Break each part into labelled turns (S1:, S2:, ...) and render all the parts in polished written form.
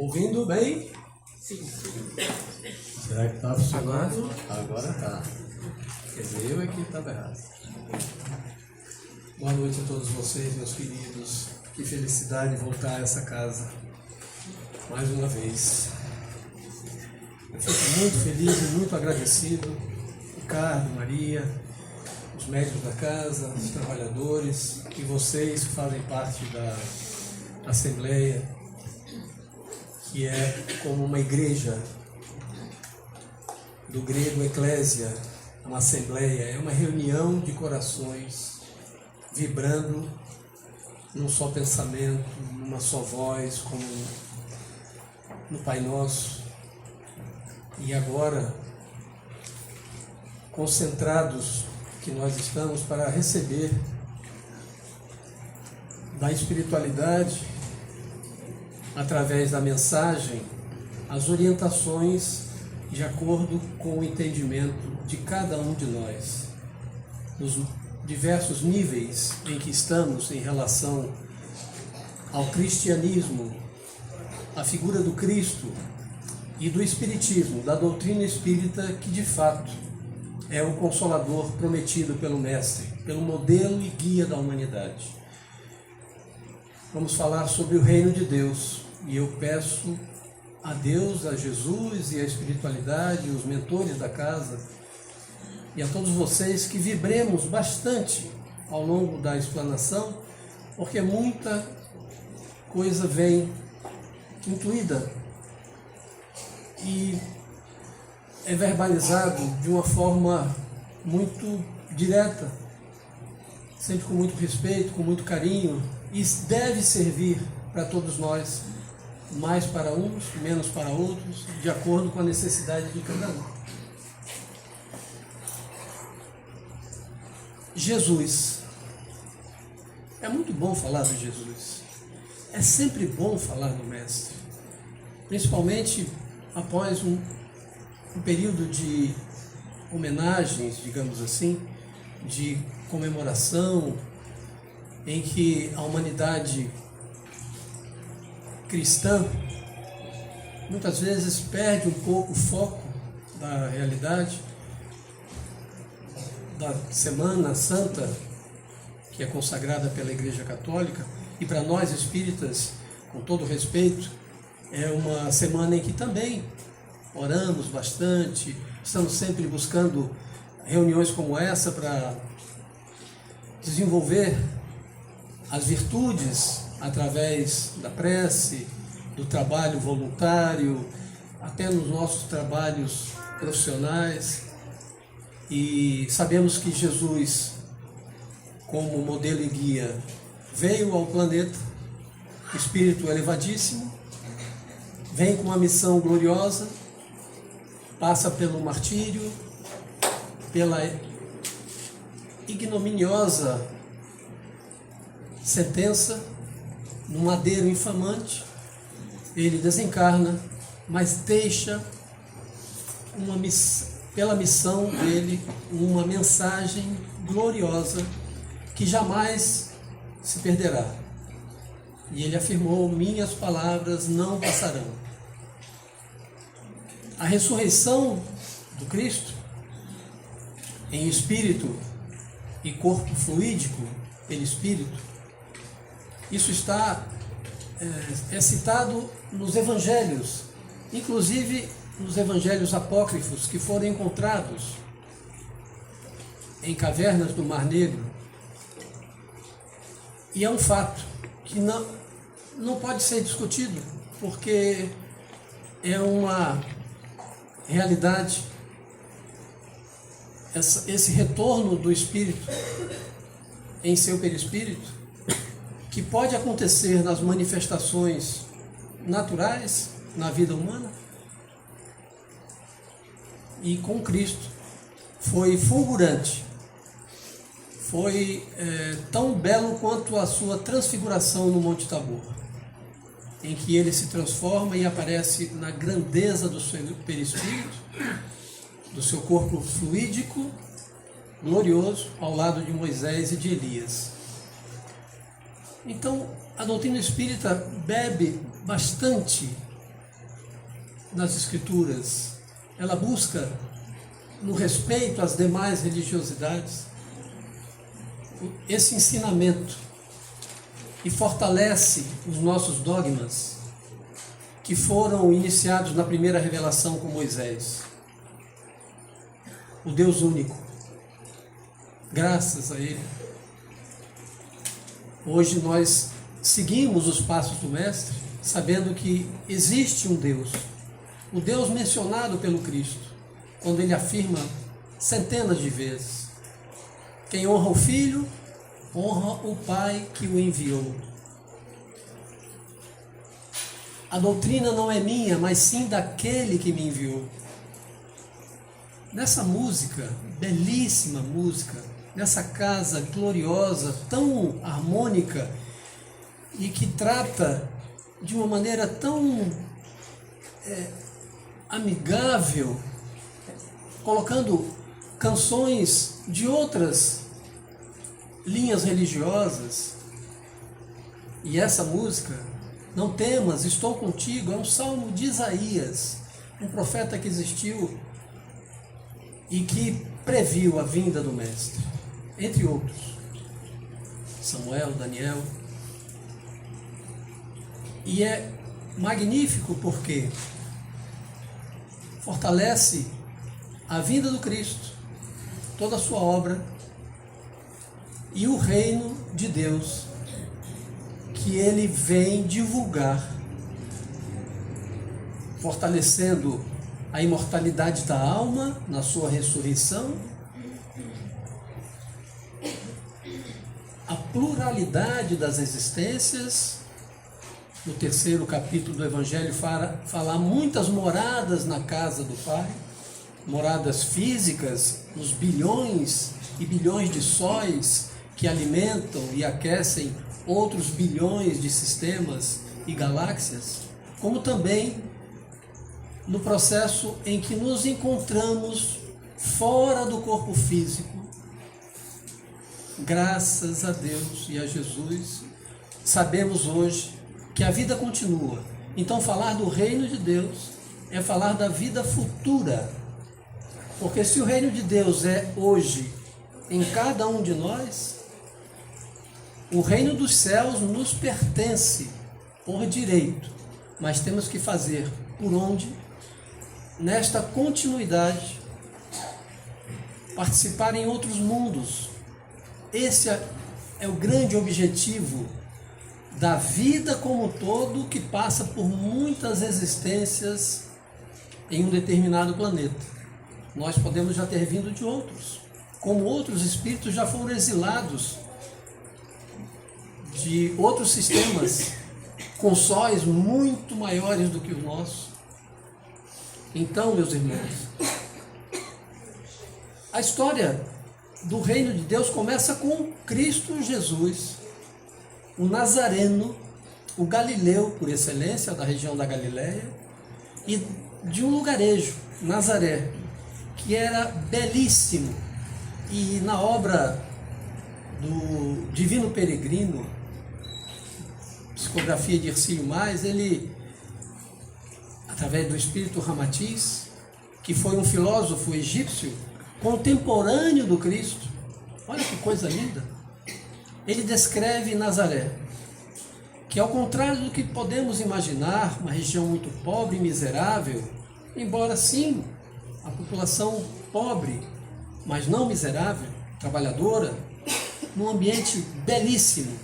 S1: Ouvindo bem?
S2: Sim.
S1: Será que está funcionando? Agora está. Quer dizer, eu aqui estava errado. Boa noite a todos vocês, meus queridos. Que felicidade voltar a essa casa mais uma vez. Eu fico muito feliz e muito agradecido. Ricardo, Maria, os médicos da casa, os trabalhadores e vocês que fazem parte da Assembleia, que é como uma igreja, do grego eclésia, uma assembleia, é uma reunião de corações vibrando num só pensamento, numa só voz, como no Pai Nosso. E agora, concentrados que nós estamos para receber da espiritualidade, através da mensagem, as orientações de acordo com o entendimento de cada um de nós, nos diversos níveis em que estamos em relação ao cristianismo, à figura do Cristo e do Espiritismo, da doutrina espírita, que de fato é o consolador prometido pelo Mestre, pelo modelo e guia da humanidade. Vamos falar sobre o reino de Deus, e eu peço a Deus, a Jesus e a espiritualidade, os mentores da casa, e a todos vocês que vibremos bastante ao longo da explanação, porque muita coisa vem incluída e é verbalizado de uma forma muito direta, sempre com muito respeito, com muito carinho, e deve servir para todos nós, mais para uns, menos para outros, de acordo com a necessidade de cada um. Jesus. É muito bom falar de Jesus. É sempre bom falar do Mestre, principalmente após um período de homenagens, digamos assim, de comemoração, em que a humanidade cristã muitas vezes perde um pouco o foco da realidade da Semana Santa, que é consagrada pela Igreja Católica, e para nós espíritas, com todo respeito, é uma semana em que também oramos bastante, estamos sempre buscando reuniões como essa para desenvolver as virtudes através da prece, do trabalho voluntário, até nos nossos trabalhos profissionais. E sabemos que Jesus, como modelo e guia, veio ao planeta, espírito elevadíssimo, vem com uma missão gloriosa, passa pelo martírio, pela ignominiosa sentença, num madeiro infamante, ele desencarna, mas deixa pela missão dele uma mensagem gloriosa que jamais se perderá. E ele afirmou: minhas palavras não passarão. A ressurreição do Cristo, em espírito e corpo fluídico pelo Espírito, isso está citado nos evangelhos, inclusive nos evangelhos apócrifos que foram encontrados em cavernas do Mar Negro. E é um fato que não pode ser discutido, porque é uma realidade, esse retorno do Espírito em seu perispírito, que pode acontecer nas manifestações naturais na vida humana, e com Cristo foi fulgurante, foi tão belo quanto a sua transfiguração no Monte Tabor, em que ele se transforma e aparece na grandeza do seu perispírito, do seu corpo fluídico, glorioso, ao lado de Moisés e de Elias. Então, a doutrina espírita bebe bastante nas Escrituras, ela busca, no respeito às demais religiosidades, esse ensinamento e fortalece os nossos dogmas que foram iniciados na primeira revelação com Moisés. O Deus único. Graças a Ele, hoje nós seguimos os passos do Mestre, sabendo que existe um Deus, o Deus mencionado pelo Cristo, quando ele afirma centenas de vezes: quem honra o Filho, honra o Pai que o enviou. A doutrina não é minha, mas sim daquele que me enviou. Nessa música, belíssima música, nessa casa gloriosa, tão harmônica e que trata de uma maneira tão amigável, colocando canções de outras linhas religiosas. E essa música, Não Temas, Estou Contigo, é um salmo de Isaías, um profeta que existiu e que previu a vinda do Mestre, entre outros, Samuel, Daniel. E é magnífico porque fortalece a vinda do Cristo, toda a sua obra e o reino de Deus que ele vem divulgar, fortalecendo a imortalidade da alma na sua ressurreição, a pluralidade das existências. No terceiro capítulo do Evangelho fala muitas moradas na casa do Pai, moradas físicas, nos bilhões e bilhões de sóis que alimentam e aquecem outros bilhões de sistemas e galáxias, como também no processo em que nos encontramos fora do corpo físico. Graças a Deus e a Jesus, sabemos hoje que a vida continua. Então, falar do reino de Deus é falar da vida futura. Porque se o reino de Deus é hoje em cada um de nós, o reino dos céus nos pertence por direito, mas temos que fazer por onde, nesta continuidade, participar em outros mundos. Esse é o grande objetivo da vida como um todo, que passa por muitas existências em um determinado planeta. Nós podemos já ter vindo de outros, como outros espíritos já foram exilados de outros sistemas com sóis muito maiores do que os nossos. Então, meus irmãos, a história do reino de Deus começa com Cristo Jesus, o Nazareno, o Galileu por excelência, da região da Galileia, e de um lugarejo, Nazaré, que era belíssimo. E na obra do Divino Peregrino, psicografia de Hercílio Mais, ele, através do espírito Ramatiz, que foi um filósofo egípcio contemporâneo do Cristo, olha que coisa linda, ele descreve Nazaré, que ao contrário do que podemos imaginar, uma região muito pobre e miserável, embora sim, a população pobre, mas não miserável, trabalhadora, num ambiente belíssimo,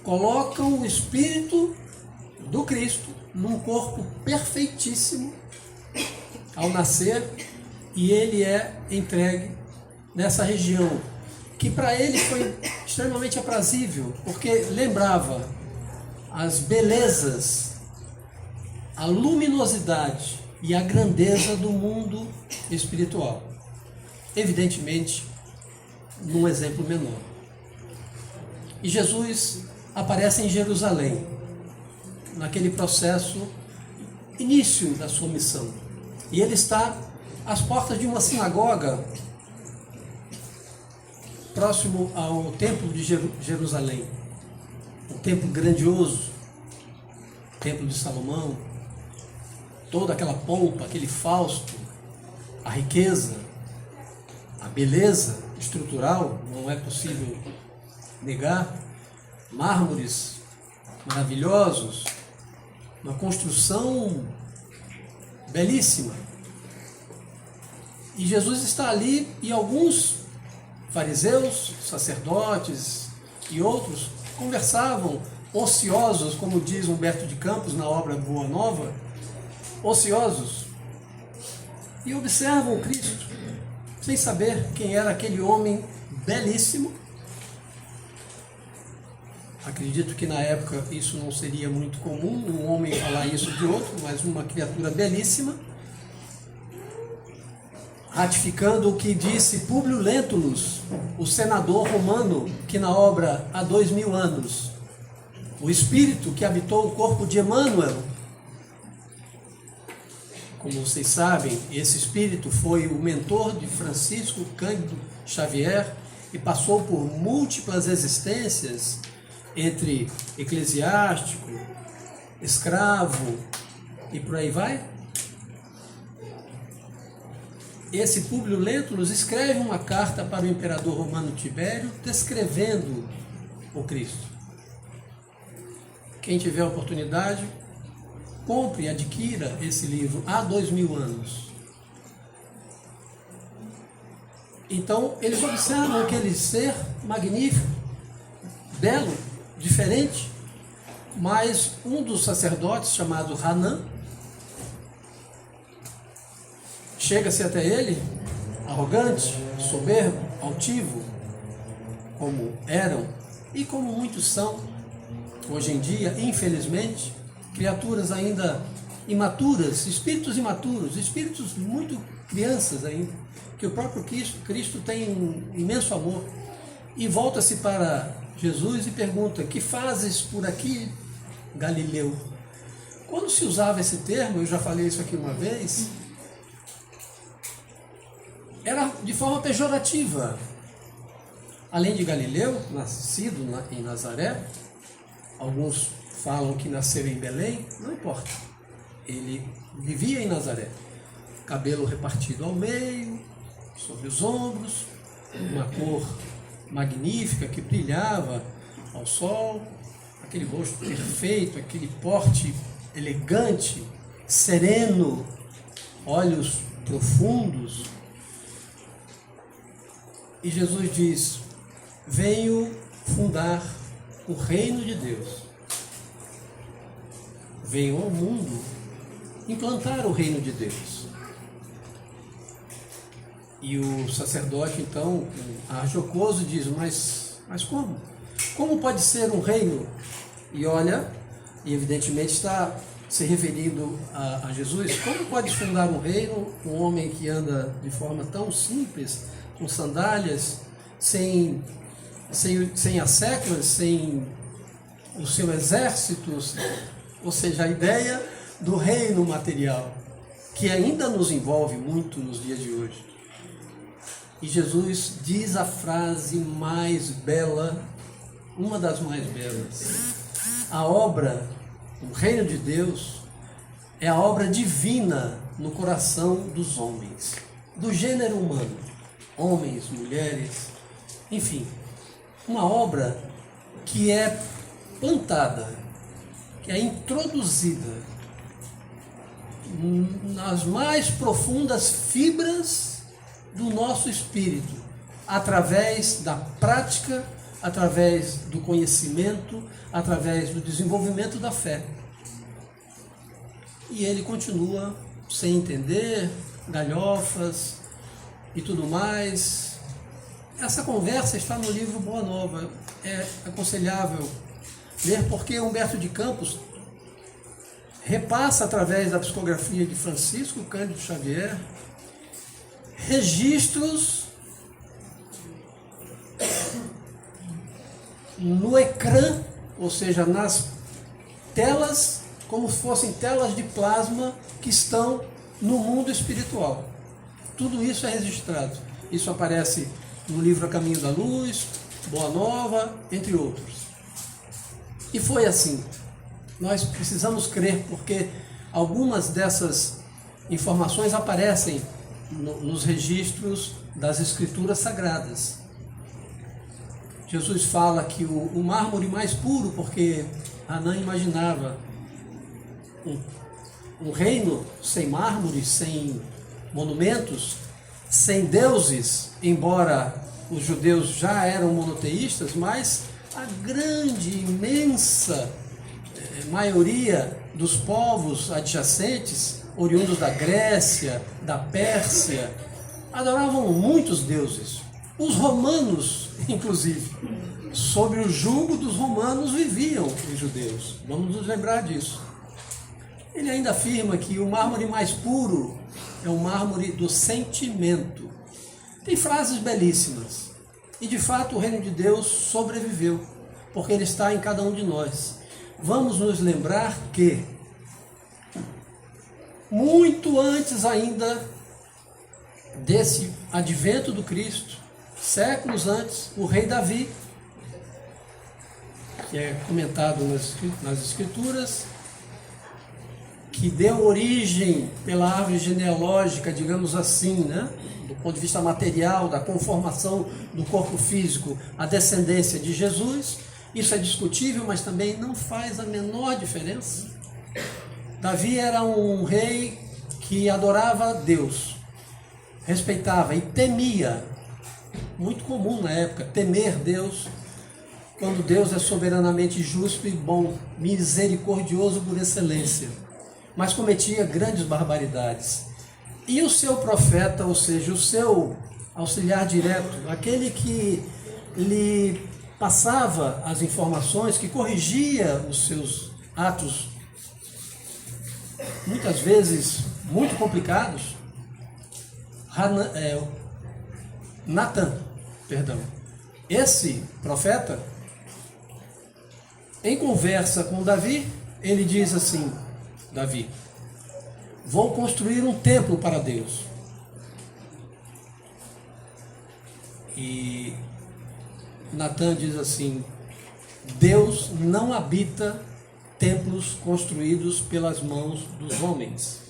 S1: colocam o Espírito do Cristo num corpo perfeitíssimo ao nascer, e ele é entregue nessa região, que para ele foi extremamente aprazível, porque lembrava as belezas, a luminosidade e a grandeza do mundo espiritual. Evidentemente, num exemplo menor. E Jesus aparece em Jerusalém, naquele processo, início da sua missão. E ele está às portas de uma sinagoga, próximo ao templo de Jerusalém, um templo grandioso, templo de Salomão, toda aquela pompa, aquele Fausto, a riqueza, a beleza estrutural, não é possível negar, mármores maravilhosos, uma construção belíssima. E Jesus está ali e alguns fariseus, sacerdotes e outros conversavam, ociosos, como diz Humberto de Campos na obra Boa Nova, ociosos, e observam Cristo, sem saber quem era aquele homem belíssimo. Acredito que na época isso não seria muito comum, um homem falar isso de outro, mas uma criatura belíssima, ratificando o que disse Públio Lentulus, o senador romano, que na obra Há 2000 anos, o espírito que habitou o corpo de Emmanuel. Como vocês sabem, esse espírito foi o mentor de Francisco Cândido Xavier e passou por múltiplas existências entre eclesiástico, escravo e por aí vai. Esse Públio Lentulus escreve uma carta para o imperador romano Tibério descrevendo o Cristo. Quem tiver a oportunidade, compre e adquira esse livro Há 2000 anos. Então, eles observam aquele ser magnífico, belo, diferente, mas um dos sacerdotes, chamado Hanan, chega-se até ele, arrogante, soberbo, altivo, como eram e como muitos são hoje em dia, infelizmente, criaturas ainda imaturas, espíritos imaturos, espíritos muito crianças ainda, que o próprio Cristo tem um imenso amor, e volta-se para Jesus e pergunta: que fazes por aqui, Galileu? Quando se usava esse termo, eu já falei isso aqui uma vez, era de forma pejorativa. Além de Galileu, nascido em Nazaré, alguns falam que nasceu em Belém, não importa. Ele vivia em Nazaré. Cabelo repartido ao meio, sobre os ombros, uma cor magnífica que brilhava ao sol, aquele rosto perfeito, aquele porte elegante, sereno, olhos profundos. E Jesus diz: venho fundar o reino de Deus. Venho ao mundo implantar o reino de Deus. E o sacerdote, então, jocoso, diz: mas como? Como pode ser um reino? E olha, e evidentemente está se referindo a Jesus. Como pode fundar um reino um homem que anda de forma tão simples, com sandálias, sem as séculas, sem o seu exército, ou seja, a ideia do reino material, que ainda nos envolve muito nos dias de hoje. E Jesus diz a frase mais bela, uma das mais belas: a obra, o reino de Deus, é a obra divina no coração dos homens, do gênero humano, homens, mulheres, enfim, uma obra que é plantada, que é introduzida nas mais profundas fibras do nosso espírito, através da prática, através do conhecimento, através do desenvolvimento da fé. E ele continua sem entender, galhofas e tudo mais. Essa conversa está no livro Boa Nova. É aconselhável ler, porque Humberto de Campos repassa, através da psicografia de Francisco Cândido Xavier, registros no ecrã, ou seja, nas telas, como se fossem telas de plasma que estão no mundo espiritual. Tudo isso é registrado. Isso aparece no livro A Caminho da Luz, Boa Nova, entre outros. E foi assim. Nós precisamos crer, porque algumas dessas informações aparecem nos registros das Escrituras Sagradas. Jesus fala que o mármore mais puro, porque Hanã imaginava um reino sem mármore, sem monumentos, sem deuses, embora os judeus já eram monoteístas, mas a grande, imensa maioria dos povos adjacentes, oriundos da Grécia, da Pérsia, adoravam muitos deuses. Os romanos, inclusive, sob o jugo dos romanos viviam os judeus. Vamos nos lembrar disso. Ele ainda afirma que o mármore mais puro é o mármore do sentimento. Tem frases belíssimas. E de fato o reino de Deus sobreviveu, porque ele está em cada um de nós. Vamos nos lembrar que, muito antes ainda desse advento do Cristo, séculos antes, o rei Davi, que é comentado nas Escrituras, que deu origem pela árvore genealógica, digamos assim, né? Do ponto de vista material, da conformação do corpo físico, a descendência de Jesus. Isso é discutível, mas também não faz a menor diferença. Davi era um rei que adorava Deus, respeitava e temia. Muito comum na época, temer Deus, quando Deus é soberanamente justo e bom, misericordioso por excelência, mas cometia grandes barbaridades. E o seu profeta, ou seja, o seu auxiliar direto, aquele que lhe passava as informações, que corrigia os seus atos, muitas vezes muito complicados, Natan, esse profeta, em conversa com Davi, ele diz assim: Davi, vou construir um templo para Deus. E Natan diz assim: Deus não habita templos construídos pelas mãos dos homens.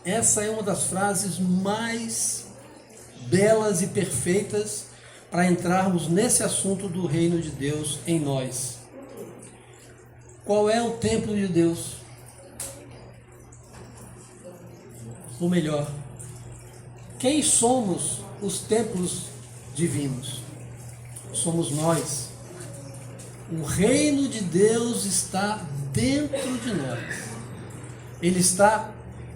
S1: Essa é uma das frases mais belas e perfeitas para entrarmos nesse assunto do reino de Deus em nós. Qual é o templo de Deus? Ou melhor, quem somos os templos divinos? Somos nós. O reino de Deus está dentro de nós. Ele está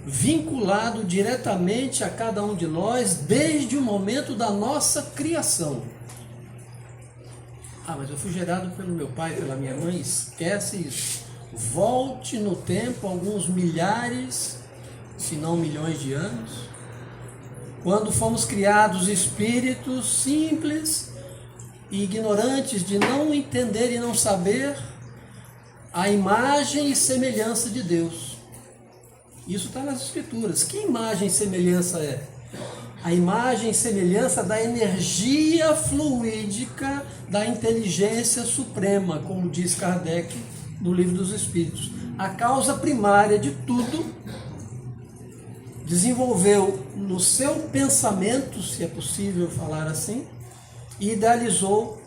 S1: vinculado diretamente a cada um de nós desde o momento da nossa criação. Ah, mas eu fui gerado pelo meu pai, pela minha mãe. Esquece isso. Volte no tempo alguns milhares, se não milhões de anos, quando fomos criados espíritos simples e ignorantes de não entender e não saber a imagem e semelhança de Deus. Isso está nas Escrituras. Que imagem e semelhança é? A imagem e semelhança da energia fluídica da inteligência suprema, como diz Kardec no Livro dos Espíritos. A causa primária de tudo desenvolveu no seu pensamento, se é possível falar assim, e idealizou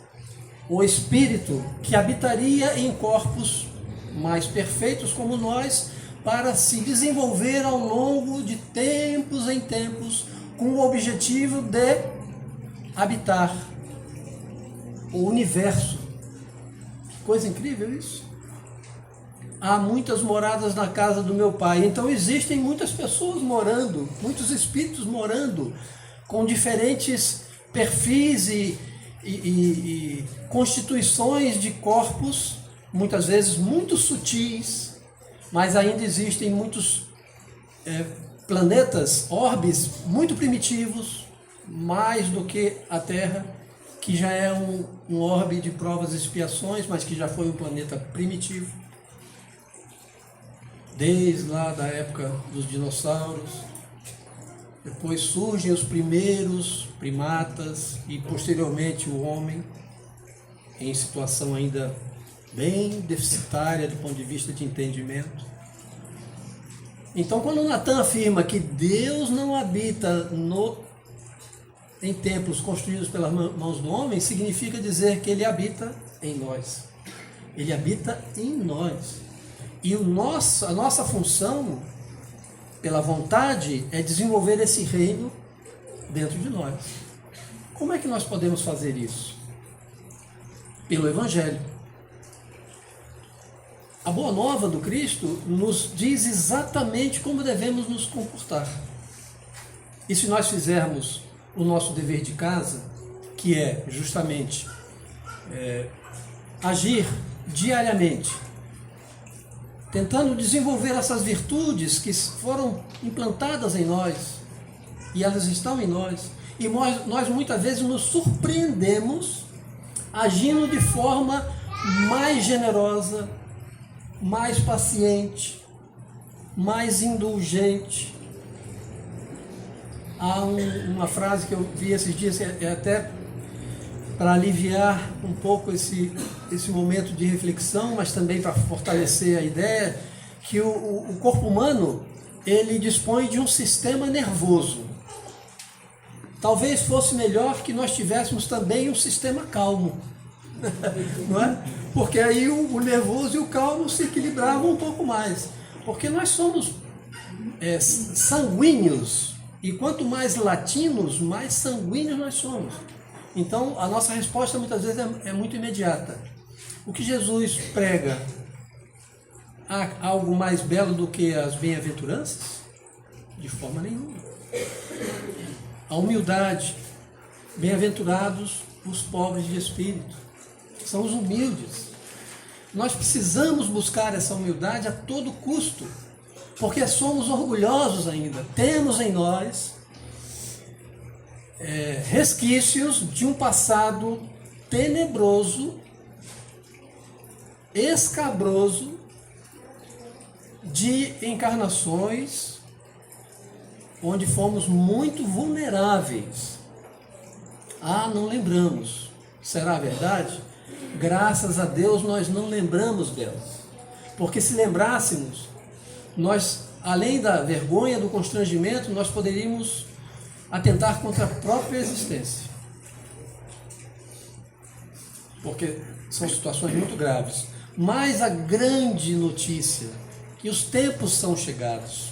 S1: o espírito que habitaria em corpos mais perfeitos como nós, para se desenvolver ao longo de tempos em tempos, com o objetivo de habitar o universo. Que coisa incrível isso! Há muitas moradas na casa do meu pai, então existem muitas pessoas morando, muitos espíritos morando, com diferentes perfis e constituições de corpos, muitas vezes muito sutis, mas ainda existem muitos planetas, orbes muito primitivos, mais do que a Terra, que já é um orbe de provas e expiações, mas que já foi um planeta primitivo, desde lá da época dos dinossauros. Depois surgem os primeiros primatas e posteriormente o homem, em situação ainda bem deficitária do ponto de vista de entendimento. Então, quando Natan afirma que Deus não habita em templos construídos pelas mãos do homem, significa dizer que ele habita em nós. Ele habita em nós. E a nossa função, pela vontade, é desenvolver esse reino dentro de nós. Como é que nós podemos fazer isso? Pelo Evangelho. A boa nova do Cristo nos diz exatamente como devemos nos comportar. E se nós fizermos o nosso dever de casa, que é justamente agir diariamente, tentando desenvolver essas virtudes que foram implantadas em nós, e elas estão em nós, e nós muitas vezes nos surpreendemos agindo de forma mais generosa, mais paciente, mais indulgente. Há uma frase que eu vi esses dias, até para aliviar um pouco esse momento de reflexão, mas também para fortalecer a ideia, que o corpo humano, ele dispõe de um sistema nervoso. Talvez fosse melhor que nós tivéssemos também um sistema calmo, não é? Porque aí o nervoso e o calmo se equilibravam um pouco mais. Porque nós somos sanguíneos, e quanto mais latinos, mais sanguíneos nós somos. Então a nossa resposta muitas vezes é muito imediata. O que Jesus prega, há algo mais belo do que as bem-aventuranças? De forma nenhuma. A humildade, bem-aventurados os pobres de espírito, são os humildes. Nós precisamos buscar essa humildade a todo custo, porque somos orgulhosos ainda. Temos em nós resquícios de um passado tenebroso, escabroso, de encarnações onde fomos muito vulneráveis. Não lembramos. Será verdade? Graças a Deus nós não lembramos delas. Porque se lembrássemos, nós, além da vergonha, do constrangimento, nós poderíamos atentar contra a própria existência. Porque são situações muito graves. Mas a grande notícia, que os tempos são chegados.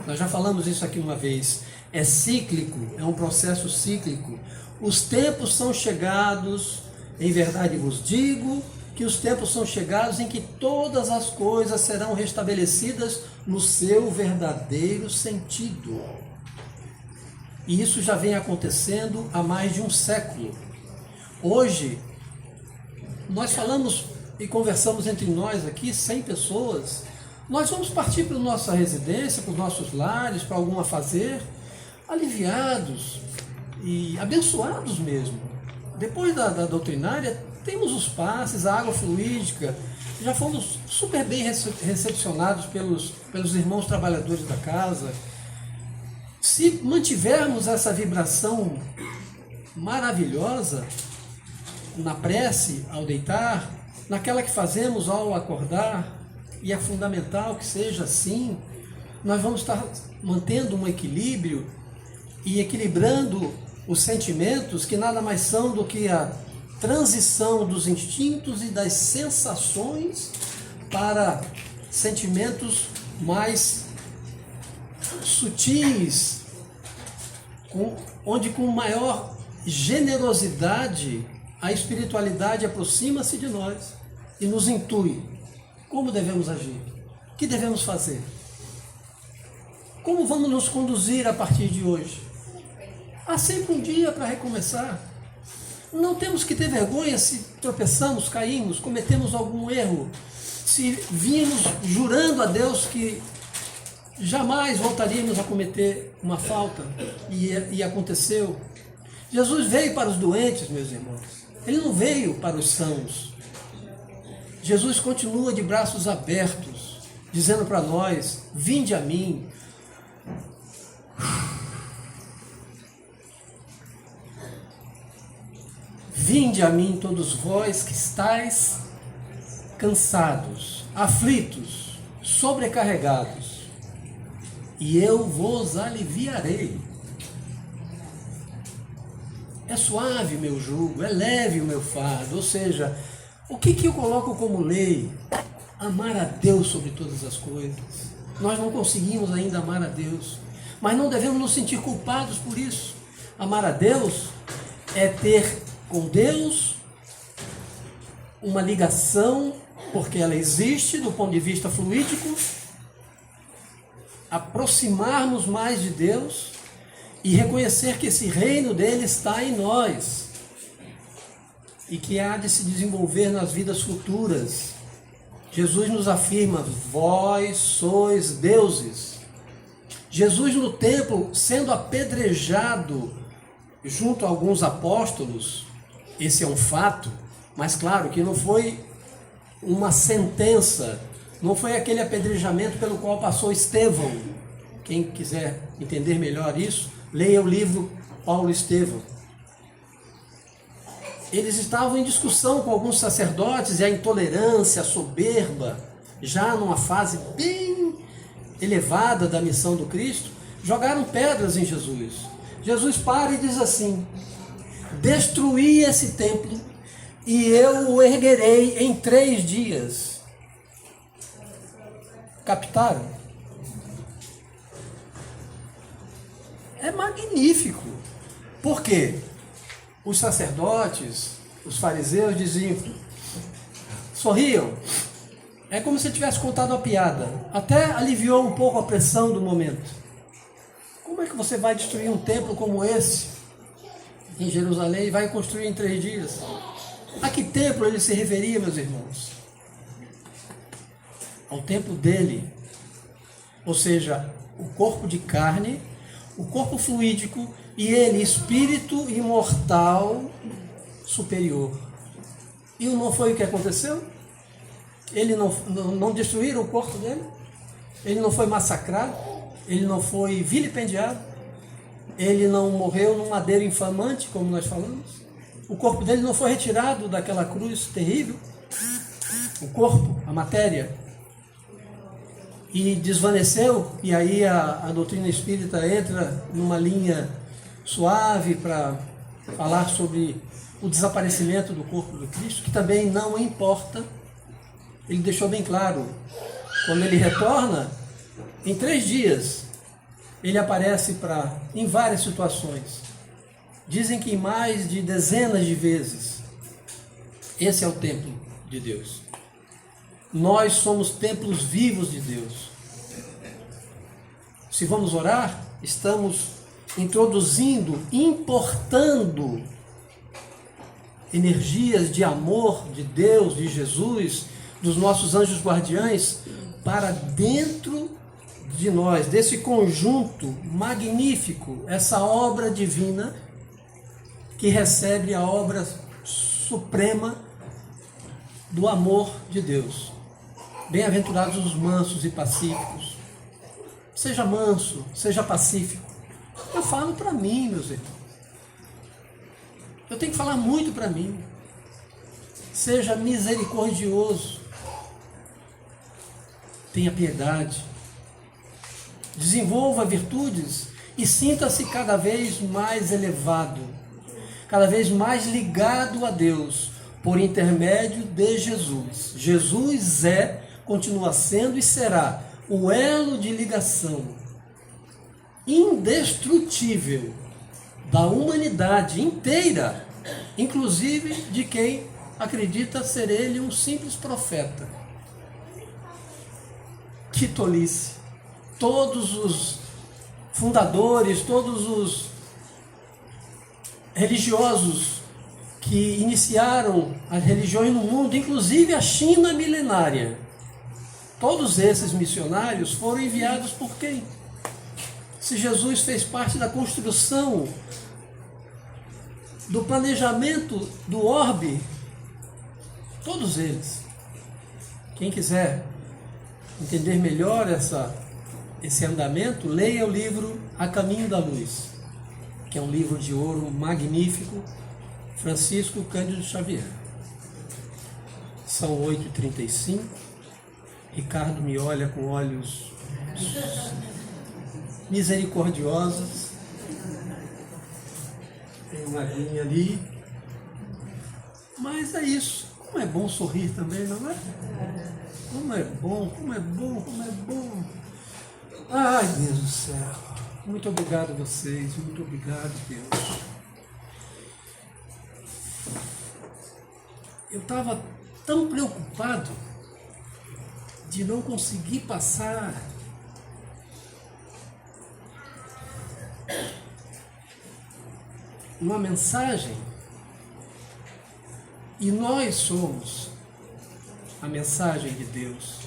S1: Nós já falamos isso aqui uma vez. É cíclico, é um processo cíclico. Os tempos são chegados, em verdade vos digo, que os tempos são chegados em que todas as coisas serão restabelecidas no seu verdadeiro sentido. E isso já vem acontecendo há mais de um século. Hoje, nós falamos e conversamos entre nós aqui, 100 pessoas, nós vamos partir para a nossa residência, para os nossos lares, para algum afazer, aliviados e abençoados mesmo. Depois da doutrinária, temos os passes, a água fluídica, já fomos super bem recepcionados pelos irmãos trabalhadores da casa. Se mantivermos essa vibração maravilhosa na prece, ao deitar, naquela que fazemos ao acordar, e é fundamental que seja assim, nós vamos estar mantendo um equilíbrio e equilibrando os sentimentos, que nada mais são do que a transição dos instintos e das sensações para sentimentos mais sutis, onde com maior generosidade a espiritualidade aproxima-se de nós e nos intui. Como devemos agir? O que devemos fazer? Como vamos nos conduzir a partir de hoje? Há sempre um dia para recomeçar. Não temos que ter vergonha se tropeçamos, caímos, cometemos algum erro, se vimos jurando a Deus que jamais voltaríamos a cometer uma falta, e aconteceu. Jesus veio para os doentes, meus irmãos. Ele não veio para os sãos. Jesus continua de braços abertos, dizendo para nós: vinde a mim. Vinde a mim todos vós que estáis cansados, aflitos, sobrecarregados, e eu vos aliviarei. É suave meu jugo, é leve o meu fardo. Ou seja, o que eu coloco como lei? Amar a Deus sobre todas as coisas. Nós não conseguimos ainda amar a Deus, mas não devemos nos sentir culpados por isso. Amar a Deus é ter com Deus uma ligação, porque ela existe do ponto de vista fluídico, aproximarmos mais de Deus e reconhecer que esse reino dele está em nós e que há de se desenvolver nas vidas futuras. Jesus nos afirma: vós sois deuses. Jesus no templo, sendo apedrejado junto a alguns apóstolos, esse é um fato, mas claro que não foi uma sentença, não foi aquele apedrejamento pelo qual passou Estevão. Quem quiser entender melhor isso, leia o livro Paulo e Estevão. Eles estavam em discussão com alguns sacerdotes e a intolerância, a soberba, já numa fase bem elevada da missão do Cristo, jogaram pedras em Jesus. Jesus para e diz assim: destruí esse templo e eu o erguerei em 3 dias. Captaram? É magnífico. Por quê? Os sacerdotes, os fariseus diziam, sorriam. É como se tivesse contado uma piada. Até aliviou um pouco a pressão do momento. Como é que você vai destruir um templo como esse em Jerusalém e vai construir em 3 dias? A que templo ele se referia, meus irmãos? Ao templo dele. Ou seja, o corpo de carne, o corpo fluídico e ele, espírito imortal superior. E não foi o que aconteceu? Ele não destruíram o corpo dele? Ele não foi massacrado? Ele não foi vilipendiado? Ele não morreu num madeiro infamante, como nós falamos? O corpo dele não foi retirado daquela cruz terrível? O corpo, a matéria, e desvaneceu, e aí a doutrina espírita entra numa linha suave para falar sobre o desaparecimento do corpo do Cristo, que também não importa. Ele deixou bem claro, quando ele retorna, em 3 dias, ele aparece em várias situações. Dizem que mais de dezenas de vezes. Esse é o templo de Deus. Nós somos templos vivos de Deus. Se vamos orar, estamos introduzindo, importando energias de amor de Deus, de Jesus, dos nossos anjos guardiães, para dentro de nós, desse conjunto magnífico, essa obra divina que recebe a obra suprema do amor de Deus. Bem-aventurados os mansos e pacíficos. Seja manso, seja pacífico. Eu falo para mim, meus irmãos. Eu tenho que falar muito para mim. Seja misericordioso. Tenha piedade. Desenvolva virtudes e sinta-se cada vez mais elevado, cada vez mais ligado a Deus, por intermédio de Jesus. Jesus continua sendo e será o elo de ligação indestrutível da humanidade inteira, inclusive de quem acredita ser ele um simples profeta. Que tolice! Todos os fundadores, todos os religiosos que iniciaram as religiões no mundo, inclusive a China milenária, todos esses missionários foram enviados por quem? Se Jesus fez parte da construção, do planejamento do orbe, todos eles. Quem quiser entender melhor esse andamento, leia o livro A Caminho da Luz, que é um livro de ouro magnífico, Francisco Cândido Xavier. São 8h35. Ricardo me olha com olhos misericordiosos. Tem uma linha ali. Mas é isso. Como é bom sorrir também, não é? Como é bom, como é bom, como é bom. Ai, Deus do céu. Muito obrigado a vocês. Muito obrigado, Deus. Eu estava tão preocupado de não conseguir passar uma mensagem, e nós somos a mensagem de Deus,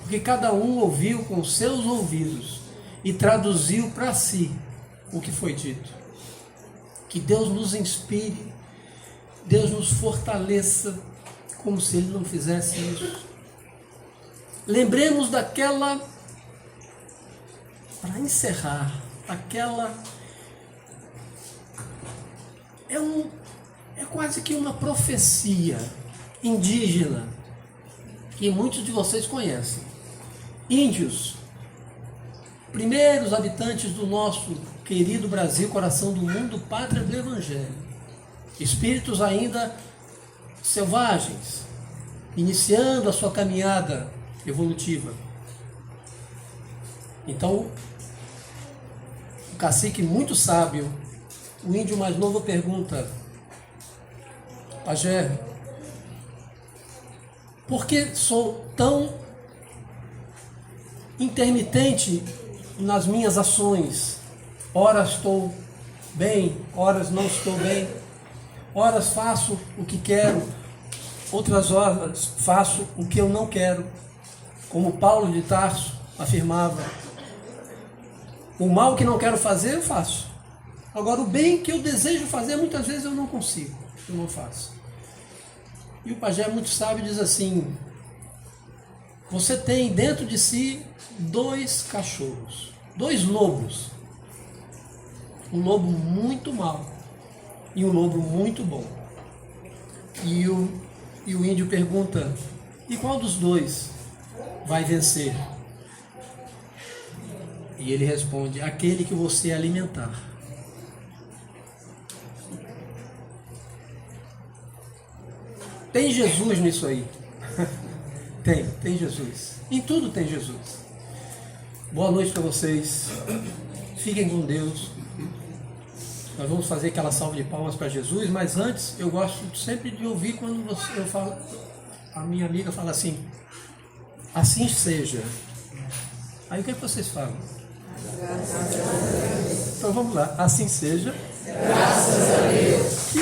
S1: porque cada um ouviu com seus ouvidos e traduziu para si o que foi dito. Que Deus nos inspire, Deus nos fortaleça, como se Ele não fizesse isso. Lembremos daquela, para encerrar, aquela é quase que uma profecia indígena que muitos de vocês conhecem. Índios, primeiros habitantes do nosso querido Brasil, coração do mundo, pátria do Evangelho. Espíritos ainda selvagens, iniciando a sua caminhada evolutiva. Então, o cacique muito sábio, o índio mais novo pergunta: pajé, por que sou tão intermitente nas minhas ações? Horas estou bem, horas não estou bem, horas faço o que quero, outras horas faço o que eu não quero. Como Paulo de Tarso afirmava, o mal que não quero fazer eu faço. Agora o bem que eu desejo fazer muitas vezes eu não consigo, eu não faço. E o pajé muito sábio diz assim: você tem dentro de si 2 cachorros, 2 lobos. Um lobo muito mau e um lobo muito bom. E o índio pergunta: e qual dos 2 vai vencer? E ele responde: aquele que você alimentar. Tem Jesus nisso aí. Tem Jesus. Em tudo tem Jesus. Boa noite para vocês. Fiquem com Deus. Nós vamos fazer aquela salva de palmas para Jesus, mas antes eu gosto sempre de ouvir quando eu falo, a minha amiga fala assim: assim seja. Aí o que é que vocês falam? Então vamos lá. Assim seja.
S2: Graças a Deus.